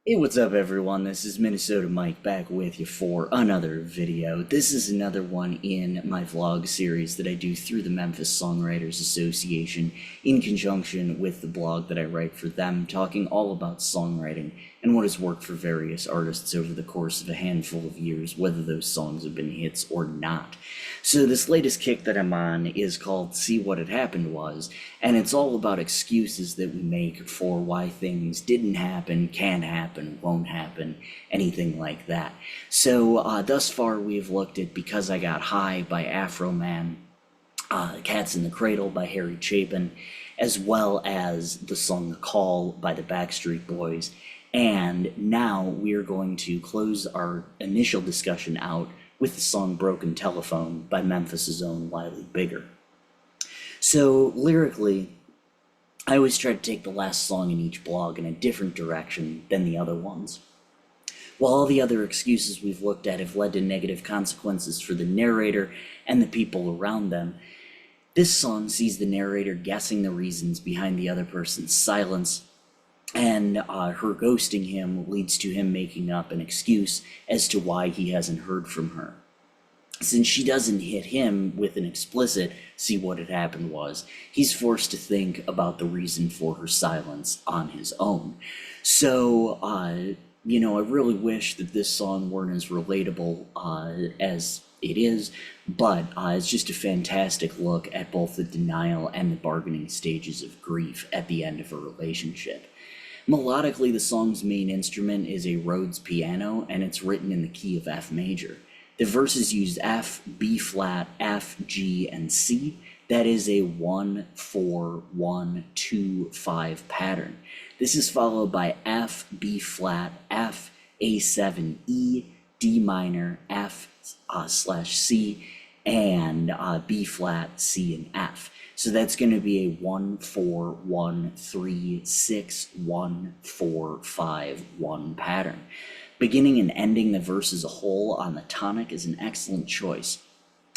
Hey, what's up, everyone? This is Minnesota Mike back with you for another video. This is another one in my vlog series that I do through the Memphis Songwriters Association in conjunction with the blog that I write for them, talking all about songwriting and what has worked for various artists over the course of a handful of years, whether those songs have been hits or not. So this latest kick that I'm on is called See What Had Happened Was, and it's all about excuses that we make for why things didn't happen, can't happen, won't happen, anything like that. So thus far we've looked at Because I Got High by Afro Man, Cats in the Cradle by Harry Chapin, as well as the song The Call by the Backstreet Boys. And now we're going to close our initial discussion out with the song Broken Telephone by Memphis's own Wyly. So lyrically, I always try to take the last song in each blog in a different direction than the other ones. While all the other excuses we've looked at have led to negative consequences for the narrator and the people around them, this song sees the narrator guessing the reasons behind the other person's silence, and her ghosting him leads to him making up an excuse as to why he hasn't heard from her. Since she doesn't hit him with an explicit "see what had happened was," he's forced to think about the reason for her silence on his own. So, I really wish that this song weren't as relatable as it is, but it's just a fantastic look at both the denial and the bargaining stages of grief at the end of a relationship. Melodically, the song's main instrument is a Rhodes piano, and it's written in the key of F major. The verses use F, B flat, F, G, and C. That is a 1-4-1-2-5 pattern. This is followed by F, B flat, F, A7, E, D minor, F slash C, and B flat, C, and F. So that's going to be a 1-4-1-3-6-1-4-5-1 pattern. Beginning and ending the verse as a whole on the tonic is an excellent choice,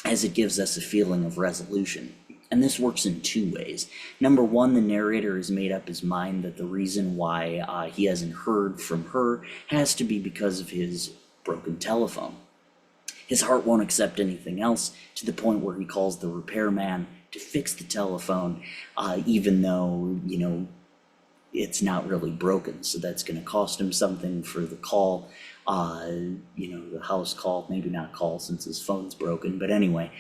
as it gives us a feeling of resolution. And this works in two ways. Number one, the narrator has made up his mind that the reason why he hasn't heard from her has to be because of his broken telephone. His heart won't accept anything else, to the point where he calls the repairman to fix the telephone, even though, it's not really broken. So that's going to cost him something for the call, the house call, maybe not call since his phone's broken. But anyway,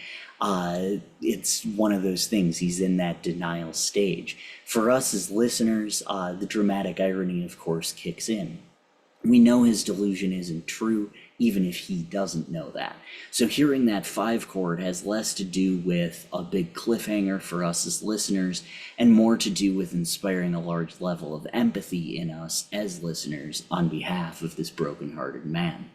it's one of those things. He's in that denial stage. For us as listeners, the dramatic irony, of course, kicks in. We know his delusion isn't true, even if he doesn't know that. So hearing that 5 chord has less to do with a big cliffhanger for us as listeners, and more to do with inspiring a large level of empathy in us as listeners on behalf of this broken-hearted man.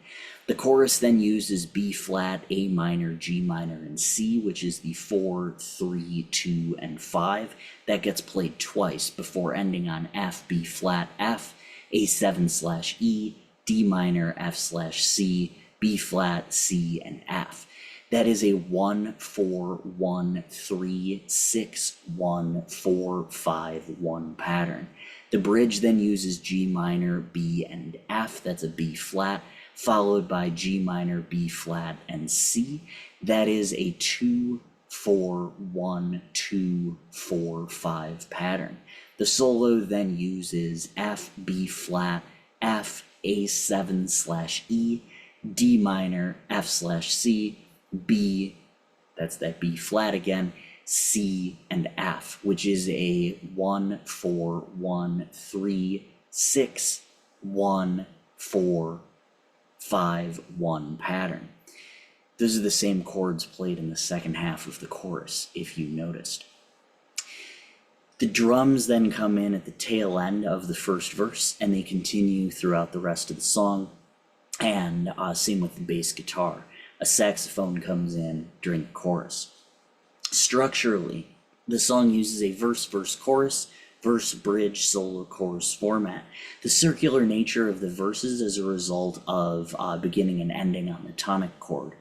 The chorus then uses B flat, A minor, G minor, and C, which is the 4, 3, 2, and 5. That gets played twice before ending on F, B flat, F, A7 slash E, D minor, F slash C, B flat, C, and F. That is a 1-4-1-3-6-1-4-5-1 pattern. The bridge then uses G minor, B, and F. That's a B flat, followed by G minor, B flat, and C. That is a 2-4-1-2-4-5 pattern. The solo then uses F, B flat, F, A7 slash E, D minor, F slash C, B, that's that B flat again, C, and F, which is a 1-4-1-3-6-1-4-5-1 pattern. Those are the same chords played in the second half of the chorus, if you noticed. The drums then come in at the tail end of the first verse, and they continue throughout the rest of the song, and same with the bass guitar. A saxophone comes in during the chorus. Structurally, the song uses a verse-verse-chorus, verse-bridge, solo-chorus format. The circular nature of the verses is a result of beginning and ending on the tonic chord.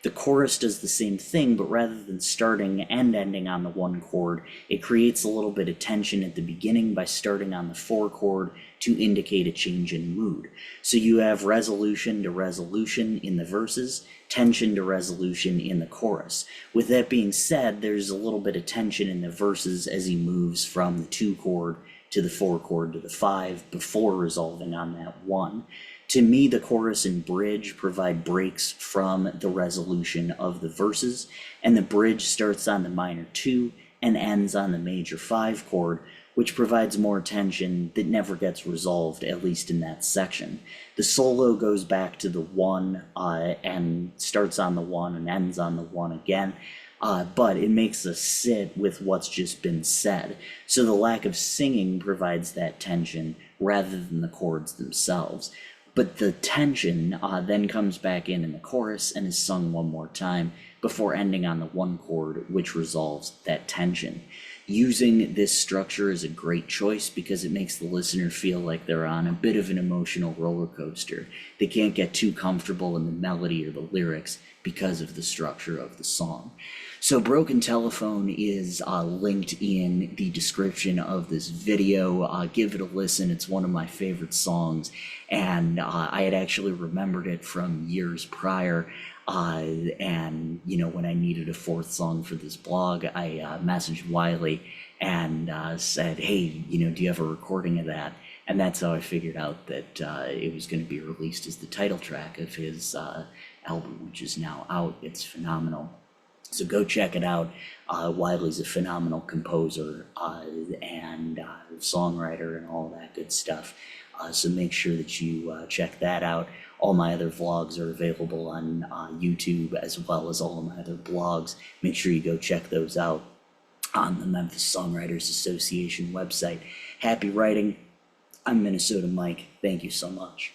The chorus does the same thing, but rather than starting and ending on the one chord, it creates a little bit of tension at the beginning by starting on the 4 chord to indicate a change in mood. So you have resolution to resolution in the verses, tension to resolution in the chorus. With that being said, there's a little bit of tension in the verses as he moves from the 2 chord to the 4 chord to the 5 before resolving on that 1. To me, the chorus and bridge provide breaks from the resolution of the verses, and the bridge starts on the minor 2 and ends on the major 5 chord, which provides more tension that never gets resolved, at least in that section. The solo goes back to the 1 and starts on the 1 and ends on the 1 again. But it makes us sit with what's just been said. So the lack of singing provides that tension rather than the chords themselves. But the tension then comes back in the chorus and is sung one more time before ending on the 1 chord, which resolves that tension. Using this structure is a great choice because it makes the listener feel like they're on a bit of an emotional roller coaster. They can't get too comfortable in the melody or the lyrics because of the structure of the song. So Broken Telephone is linked in the description of this video. Give it a listen. It's one of my favorite songs, and I had actually remembered it from years prior. And when I needed a 4th song for this blog, I messaged Wyly and said, hey, do you have a recording of that? And that's how I figured out that it was going to be released as the title track of his album, which is now out. It's phenomenal. So go check it out. Wyly's a phenomenal composer and songwriter and all that good stuff. So make sure that you check that out. All my other vlogs are available on YouTube, as well as all of my other blogs. Make sure you go check those out on the Memphis Songwriters Association website. Happy writing. I'm Minnesota Mike. Thank you so much.